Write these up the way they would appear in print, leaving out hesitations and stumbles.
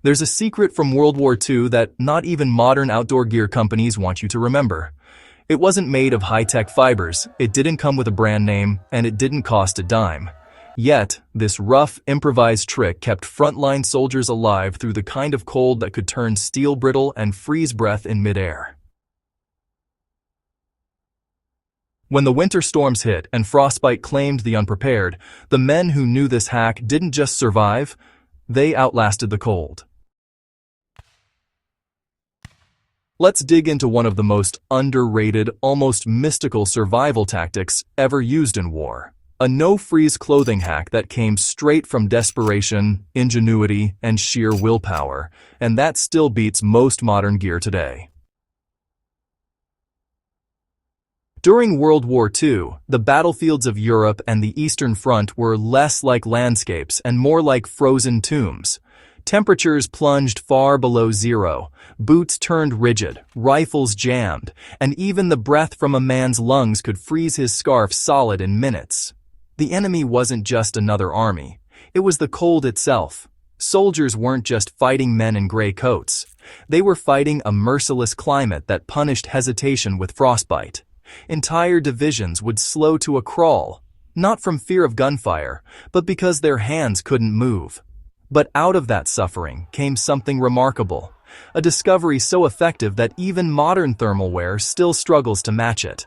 There's a secret from World War II that not even modern outdoor gear companies want you to remember. It wasn't made of high-tech fibers, it didn't come with a brand name, and it didn't cost a dime. Yet, this rough, improvised trick kept frontline soldiers alive through the kind of cold that could turn steel brittle and freeze breath in midair. When the winter storms hit and frostbite claimed the unprepared, the men who knew this hack didn't just survive, they outlasted the cold. Let's dig into one of the most underrated, almost mystical survival tactics ever used in war. A no-freeze clothing hack that came straight from desperation, ingenuity, and sheer willpower, and that still beats most modern gear today. During World War II, the battlefields of Europe and the Eastern Front were less like landscapes and more like frozen tombs. Temperatures plunged far below zero, boots turned rigid, rifles jammed, and even the breath from a man's lungs could freeze his scarf solid in minutes. The enemy wasn't just another army. It was the cold itself. Soldiers weren't just fighting men in gray coats. They were fighting a merciless climate that punished hesitation with frostbite. Entire divisions would slow to a crawl, not from fear of gunfire, but because their hands couldn't move. But out of that suffering came something remarkable, a discovery so effective that even modern thermal wear still struggles to match it.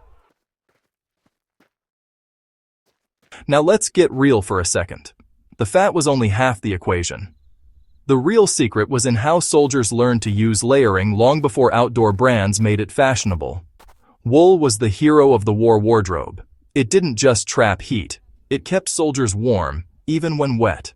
Now let's get real for a second. The fat was only half the equation. The real secret was in how soldiers learned to use layering long before outdoor brands made it fashionable. Wool was the hero of the war wardrobe. It didn't just trap heat, it kept soldiers warm, even when wet.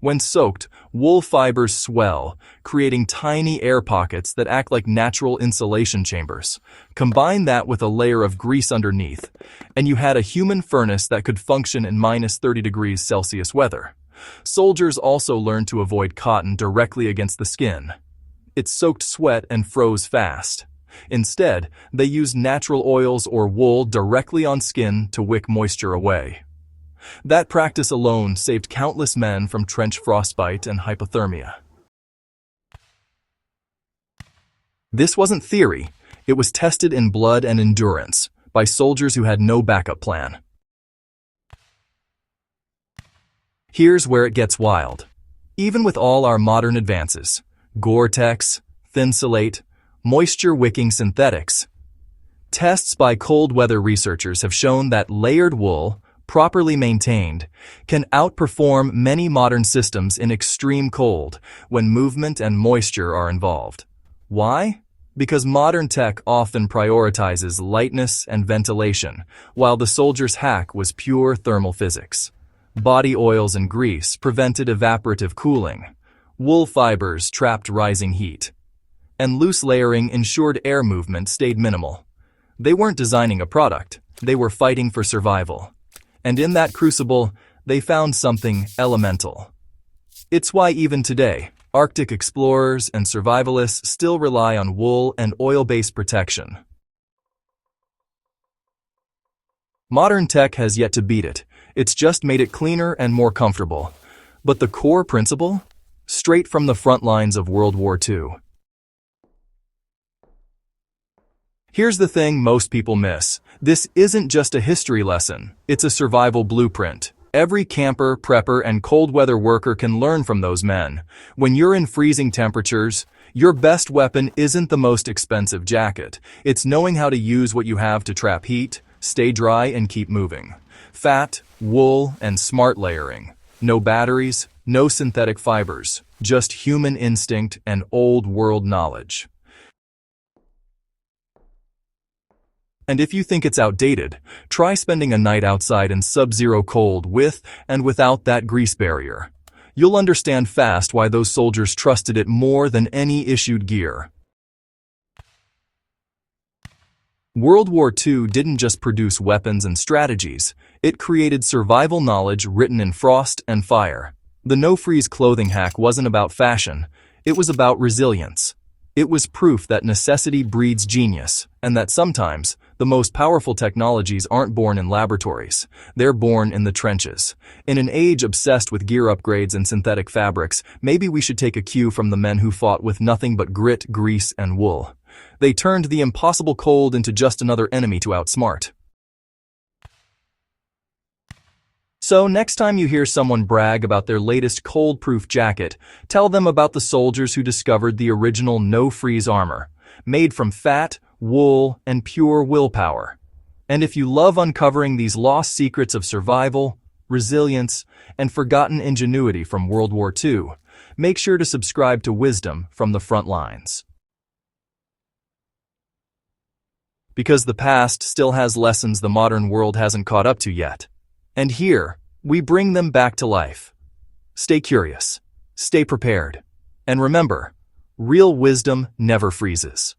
When soaked, wool fibers swell, creating tiny air pockets that act like natural insulation chambers. Combine that with a layer of grease underneath, and you had a human furnace that could function in -30°C weather. Soldiers also learned to avoid cotton directly against the skin. It soaked sweat and froze fast. Instead, they used natural oils or wool directly on skin to wick moisture away. That practice alone saved countless men from trench frostbite and hypothermia. This wasn't theory, it was tested in blood and endurance by soldiers who had no backup plan. Here's where it gets wild. Even with all our modern advances, Gore-Tex, Thinsulate, moisture-wicking synthetics, tests by cold weather researchers have shown that layered wool, properly maintained, can outperform many modern systems in extreme cold when movement and moisture are involved. Why? Because modern tech often prioritizes lightness and ventilation, while the soldier's hack was pure thermal physics. Body oils and grease prevented evaporative cooling. Wool fibers trapped rising heat. And loose layering ensured air movement stayed minimal. They weren't designing a product, they were fighting for survival. And in that crucible, they found something elemental. It's why even today, Arctic explorers and survivalists still rely on wool and oil-based protection. Modern tech has yet to beat it. It's just made it cleaner and more comfortable. But the core principle? Straight from the front lines of World War II. Here's the thing most people miss. This isn't just a history lesson, it's a survival blueprint. Every camper, prepper, and cold weather worker can learn from those men. When you're in freezing temperatures, your best weapon isn't the most expensive jacket. It's knowing how to use what you have to trap heat, stay dry, and keep moving. Fat, wool, and smart layering. No batteries, no synthetic fibers, just human instinct and old world knowledge. And if you think it's outdated, try spending a night outside in sub-zero cold with and without that grease barrier. You'll understand fast why those soldiers trusted it more than any issued gear. World War II didn't just produce weapons and strategies, it created survival knowledge written in frost and fire. The no-freeze clothing hack wasn't about fashion, it was about resilience. It was proof that necessity breeds genius, and that sometimes, The most powerful technologies aren't born in laboratories. They're born in the trenches. In an age obsessed with gear upgrades and synthetic fabrics, maybe we should take a cue from the men who fought with nothing but grit, grease, and wool. They turned the impossible cold into just another enemy to outsmart. So next time you hear someone brag about their latest cold-proof jacket, tell them about the soldiers who discovered the original no-freeze armor, made from fat, wool, and pure willpower. And if you love uncovering these lost secrets of survival, resilience, and forgotten ingenuity from World War II, make sure to subscribe to Wisdom from the Frontlines. Because the past still has lessons the modern world hasn't caught up to yet. And here, we bring them back to life. Stay curious, stay prepared, and remember, real wisdom never freezes.